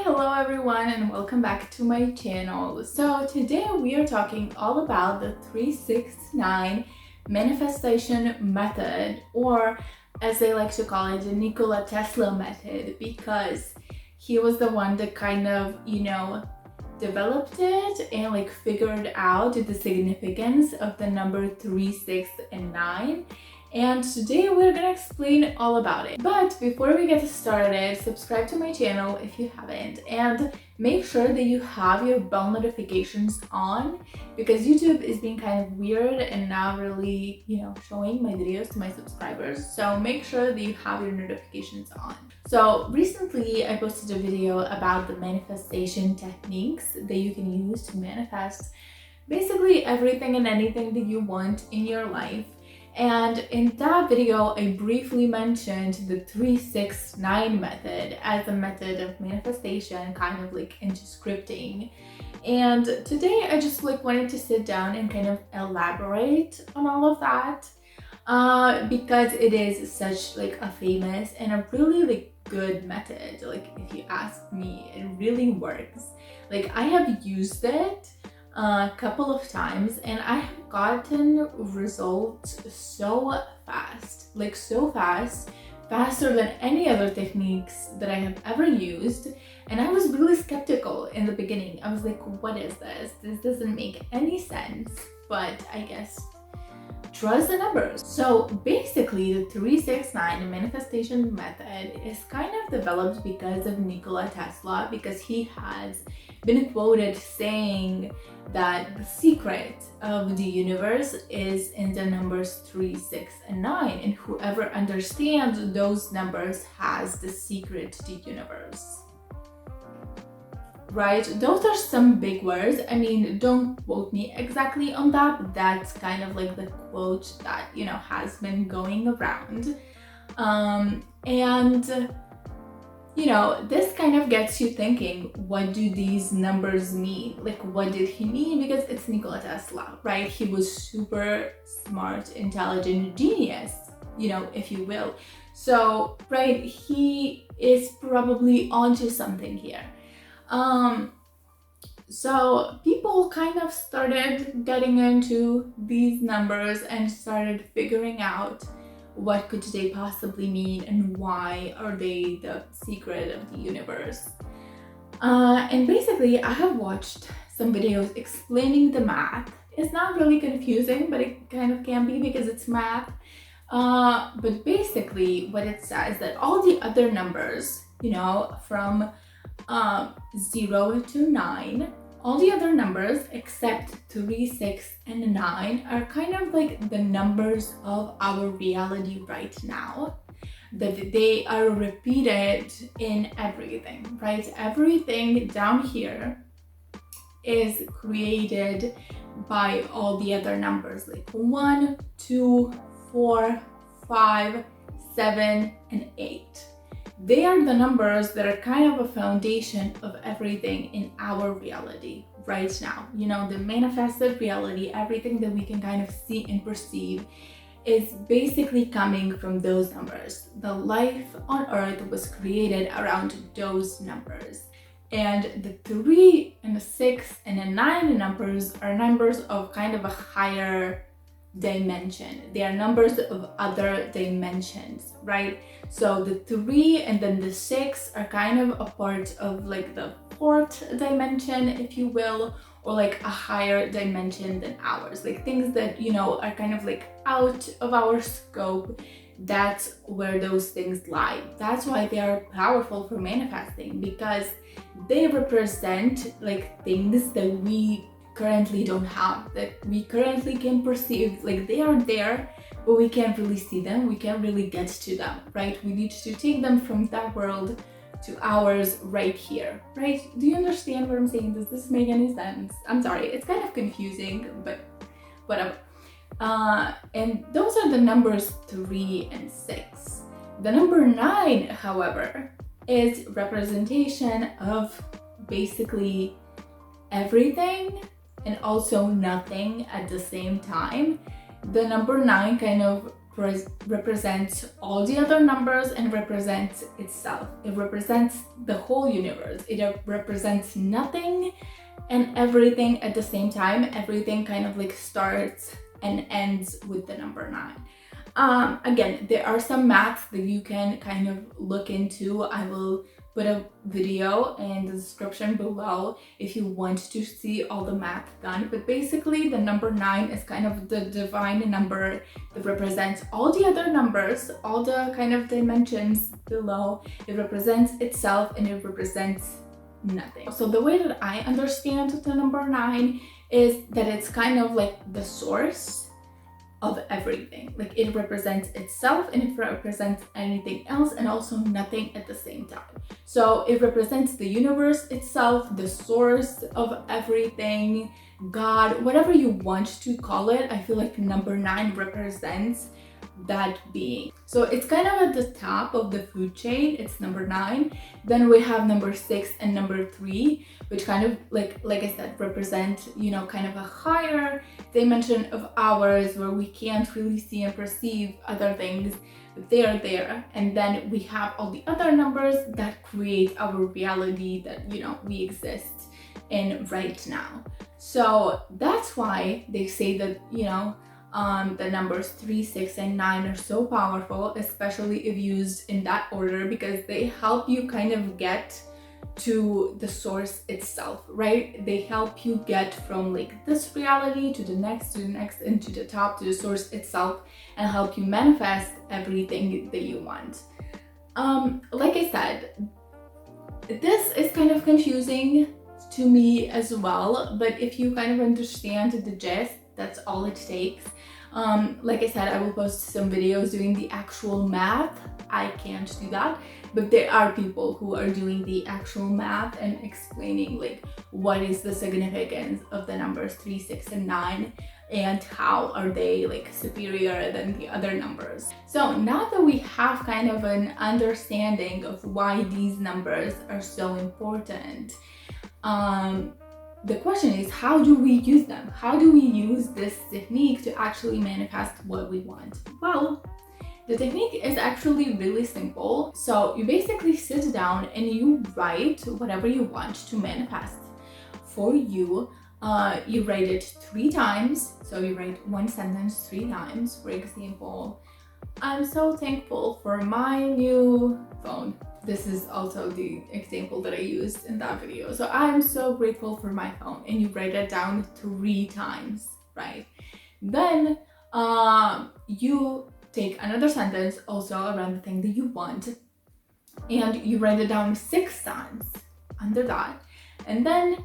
Hello everyone, and welcome back to my channel. So today we are talking all about the 369 manifestation method, or as they like to call it, the Nikola Tesla method, because he was the one that kind of, developed it and figured out the significance of the number 3, 6, and 9. And today we're gonna explain all about it. But before we get started, subscribe to my channel if you haven't, and make sure that you have your bell notifications on, because YouTube is being kind of weird and not really, showing my videos to my subscribers. So make sure that you have your notifications on. So recently I posted a video about the manifestation techniques that you can use to manifest basically everything and anything that you want in your life. And in that video, I briefly mentioned the 369 method as a method of manifestation, kind of into scripting. And today I just wanted to sit down and kind of elaborate on all of that, because it is such a famous and a really good method. If you ask me, it really works. I have used it a couple of times and I have gotten results so fast, faster than any other techniques that I have ever used. And I was really skeptical in the beginning. I was like, what is this? This doesn't make any sense, but I guess trust the numbers. So basically the 369 manifestation method is kind of developed because of Nikola Tesla, because he has been quoted saying that the secret of the universe is in the numbers 3, 6, and 9, and whoever understands those numbers has the secret to the universe. Right? Those are some big words. I mean, don't quote me exactly on that, but that's kind of the quote that, has been going around. This kind of gets you thinking, what do these numbers mean? What did he mean? Because it's Nikola Tesla, right? He was super smart, intelligent, genius, if you will. So, right, he is probably onto something here. So people kind of started getting into these numbers and started figuring out what could they possibly mean and why are they the secret of the universe. And basically I have watched some videos explaining the math. It's not really confusing, but it kind of can be because it's math. But basically what it says that all the other numbers, from 0 to 9, all the other numbers except 3, 6, and 9 are kind of the numbers of our reality right now. That they are repeated in everything, right? Everything down here is created by all the other numbers, 1, 2, 4, 5, 7, and 8. They are the numbers that are kind of a foundation of everything in our reality right now. The manifested reality, everything that we can kind of see and perceive, is basically coming from those numbers. The life on earth was created around those numbers. And the 3 and the 6 and the 9 numbers are numbers of kind of a higher dimension. They are numbers of other dimensions, right? So the 3 and then the 6 are kind of a part of the 4th dimension, if you will, or a higher dimension than ours, things that are kind of out of our scope. That's where those things lie. That's why they are powerful for manifesting, because they represent things that we currently don't have, that we currently can perceive. They are there, but we can't really see them, we can't really get to them, right? We need to take them from that world to ours right here, right? Do you understand what I'm saying? Does this make any sense? I'm sorry, it's kind of confusing, but whatever. And those are the numbers 3 and 6. The number 9, however, is representation of basically everything and also nothing at the same time. The number 9 kind of represents all the other numbers and represents itself. It represents the whole universe. It represents nothing and everything at the same time. Everything kind of like starts and ends with the number 9. Again, there are some maths that you can kind of look into. I will put a video in the description below if you want to see all the math done. But basically the number 9 is kind of the divine number that represents all the other numbers, all the kind of dimensions below. It represents itself and it represents nothing. So the way that I understand the number 9 is that it's kind of like the source of everything. Like it represents itself and it represents anything else and also nothing at the same time. So it represents the universe itself, the source of everything, God, whatever you want to call it. I feel like number 9 represents that being. So it's kind of at the top of the food chain. It's number 9. Then we have number 6 and number 3, which kind of like I said, represent, you know, kind of a higher dimension of ours where we can't really see and perceive other things, but they are there. And then we have all the other numbers that create our reality that, you know, we exist in right now. So that's why they say that, you know, the numbers 3, 6, and 9 are so powerful, especially if used in that order, because they help you kind of get to the source itself, right? They help you get from like this reality to the next, and to the top, to the source itself, and help you manifest everything that you want. Like I said, this is kind of confusing to me as well, but if you kind of understand the gist, that's all it takes. Like I said, I will post some videos doing the actual math. I can't do that, but there are people who are doing the actual math and explaining like what is the significance of the numbers 3, 6, and 9 and how are they like superior than the other numbers. So now that we have kind of an understanding of why these numbers are so important, the question is, how do we use them? How do we use this technique to actually manifest what we want? Well, the technique is actually really simple. So you basically sit down and you write whatever you want to manifest for you. You write it 3 times. So you write one sentence 3 times. For example, I'm so thankful for my new phone. This is also the example that I used in that video. So I'm so grateful for my phone, and you write it down 3 times, right? Then you take another sentence also around the thing that you want, and you write it down 6 times under that. And then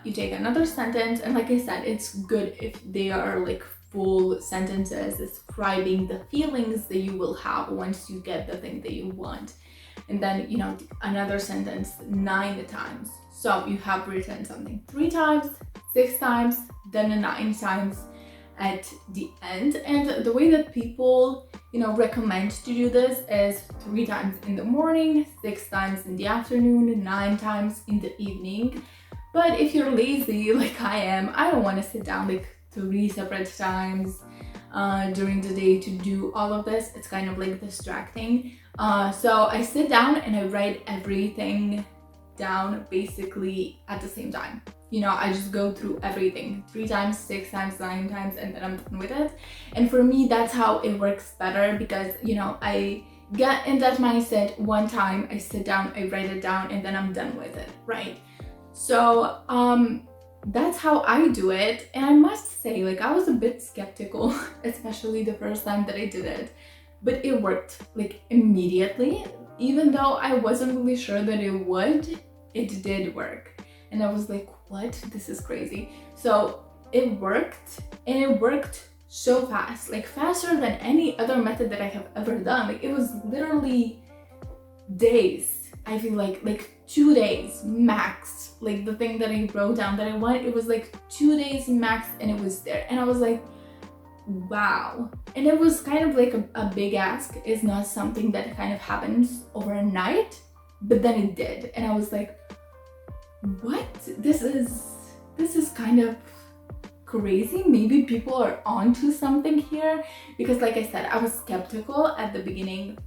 you take another sentence, and like I said, it's good if they are like full sentences describing the feelings that you will have once you get the thing that you want. And then, you know, another sentence 9 times. So you have written something 3 times, 6 times, then 9 times at the end. And the way that people, you know, recommend to do this is 3 times in the morning, 6 times in the afternoon, 9 times in the evening. But if you're lazy like I am, I don't want to sit down like 3 separate times during the day to do all of this. It's kind of like distracting. So I sit down and I write everything down basically at the same time. You know, I just go through everything 3 times, 6 times, 9 times, and then I'm done with it. And for me, that's how it works better, because, you know, I get in that mindset one time, I sit down, I write it down, and then I'm done with it, right? So that's how I do it. And I must say, like, I was a bit skeptical, especially the first time that I did it, but it worked like immediately. Even though I wasn't really sure that it would, it did work. And I was like, what? This is crazy. So it worked, and it worked so fast, like faster than any other method that I have ever done. Like, it was literally days. I feel like 2 days max. Like, the thing that I wrote down that I wanted, it was like 2 days max, and it was there. And I was like, wow. And it was kind of like a big ask. It's not something that kind of happens overnight, but then it did. And I was like, what? This is kind of crazy. Maybe people are onto something here, because like I said, I was skeptical at the beginning,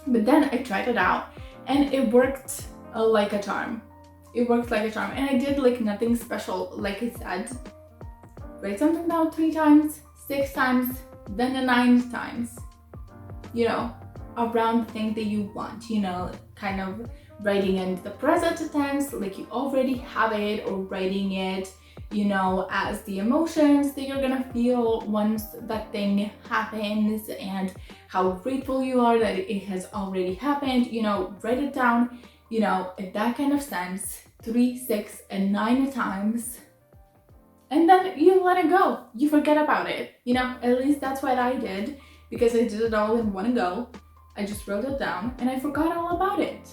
but then I tried it out and it worked like a charm. It worked like a charm, and I did like nothing special. Like I said, write something down 3 times, 6 times, then a 9 times, you know, around the thing that you want, you know, kind of writing in the present tense like you already have it, or writing it, you know, as the emotions that you're gonna feel once that thing happens, and how grateful you are that it has already happened. You know, write it down, you know, in that kind of sense, 3, 6, and 9 times, and then you let it go. You forget about it. You know, at least that's what I did, because I did it all in one go. I just wrote it down and I forgot all about it.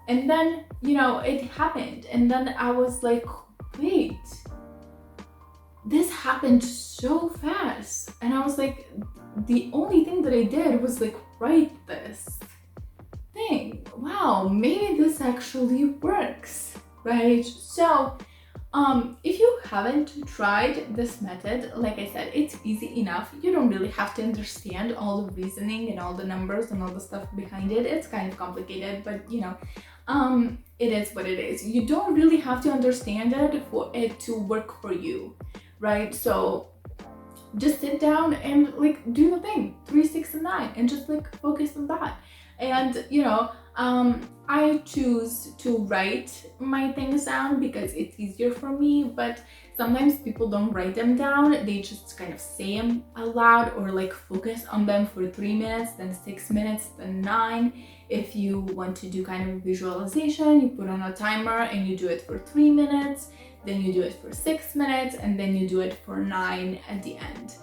And then, you know, it happened. And then I was like, wait, this happened so fast. And I was like, the only thing that I did was like write this thing. Wow, maybe this actually works, right? So, if you haven't tried this method, like I said, it's easy enough. You don't really have to understand all the reasoning and all the numbers and all the stuff behind it. It's kind of complicated, but you know, it is what it is. You don't really have to understand it for it to work for you, right? So just sit down and like do the thing, 3, 6, and 9, and just like focus on that. And you know, I choose to write my things down because it's easier for me, but sometimes people don't write them down. They just kind of say them out loud, or like focus on them for 3 minutes, then 6 minutes, then 9. If you want to do kind of visualization, you put on a timer and you do it for 3 minutes, then you do it for 6 minutes, and then you do it for 9 at the end,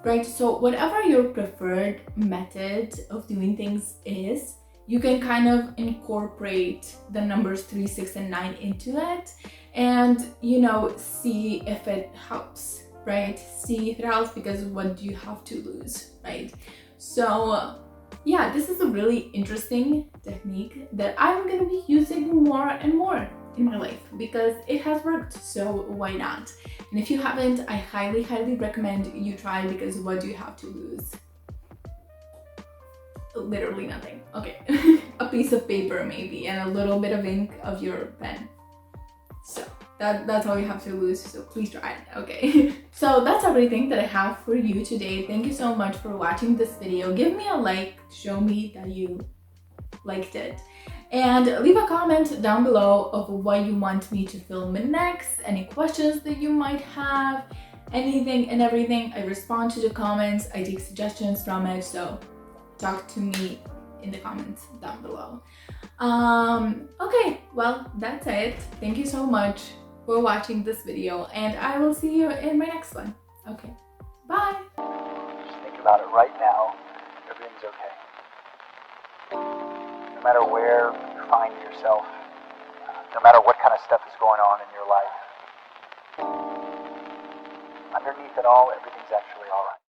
right? So whatever your preferred method of doing things is, you can kind of incorporate the numbers 3, 6, and 9 into it, and you know, see if it helps, right? See if it helps, because what do you have to lose, right? So yeah, this is a really interesting technique that I'm gonna be using more and more in my life because it has worked, so why not? And if you haven't, I highly recommend you try, because what do you have to lose? Literally nothing. Okay. A piece of paper maybe, and a little bit of ink of your pen. So that's all you have to lose, so please try it, okay? So that's everything that I have for you today. Thank you so much for watching this video. Give me a like to show me that you liked it, and leave a comment down below of what you want me to film next, any questions that you might have, anything and everything. I respond to the comments, I take suggestions from it, so talk to me in the comments down below. Okay, well, that's it. Thank you so much for watching this video, and I will see you in my next one. Okay, bye. Just think about it right now. Everything's okay. No matter where you find yourself, no matter what kind of stuff is going on in your life, underneath it all, everything's actually all right.